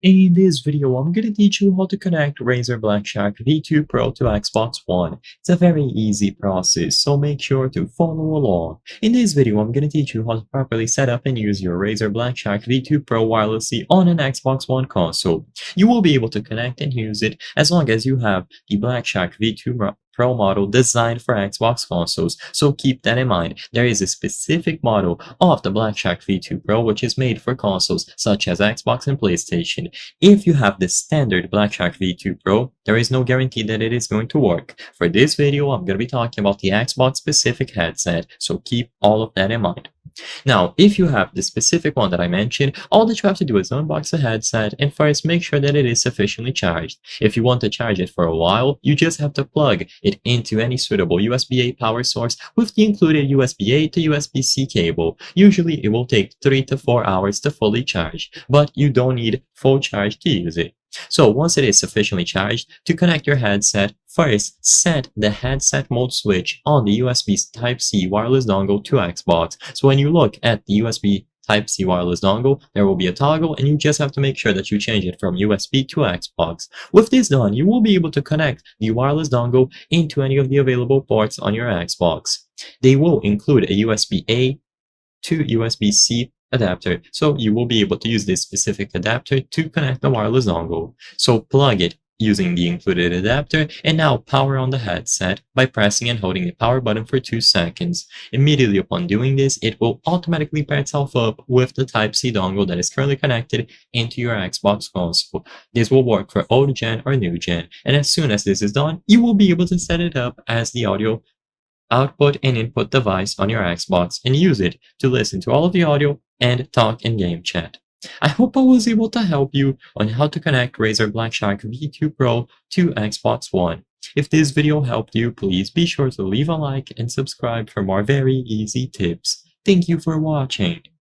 In this video, I'm going to teach you how to connect Razer Blackshark V2 Pro to Xbox One. It's a very easy process, so make sure to follow along. In this video, I'm going to teach you how to properly set up and use your Razer Blackshark V2 Pro wirelessly on an Xbox One console. You will be able to connect and use it as long as you have the Blackshark V2 Pro model designed for Xbox consoles, so keep that in mind. There is a specific model of the Blackshark V2 Pro which is made for consoles such as Xbox and PlayStation. If you have the standard Blackshark V2 Pro, there is no guarantee that it is going to work. For this video, I'm going to be talking about the Xbox specific headset, so keep all of that in mind. Now, if you have the specific one that I mentioned, all that you have to do is unbox the headset and first make sure that it is sufficiently charged. If you want to charge it for a while, you just have to plug it into any suitable USB-A power source with the included USB-A to USB-C cable. Usually, it will take 3 to 4 hours to fully charge, but you don't need full charge to use it. So once it is sufficiently charged, to connect your headset, first set the headset mode switch on the USB Type-C wireless dongle to Xbox. So when you look at the USB Type-C wireless dongle, there will be a toggle and you just have to make sure that you change it from USB to Xbox. With this done, you will be able to connect the wireless dongle into any of the available ports on your Xbox. They will include a USB-A to USB-C adapter, so you will be able to use this specific adapter to connect the wireless dongle. So plug it using the included adapter and now power on the headset by pressing and holding the power button for 2 seconds. Immediately upon doing this, it will automatically pair itself up with the Type-C dongle that is currently connected into your Xbox console. This will work for old gen or new gen, and as soon as this is done, you will be able to set it up as the audio output and input device on your Xbox and use it to listen to all of the audio and talk in game chat. I hope I was able to help you on how to connect Razer Blackshark V2 Pro to Xbox One. If this video helped you, please be sure to leave a like and subscribe for more very easy tips. Thank you for watching.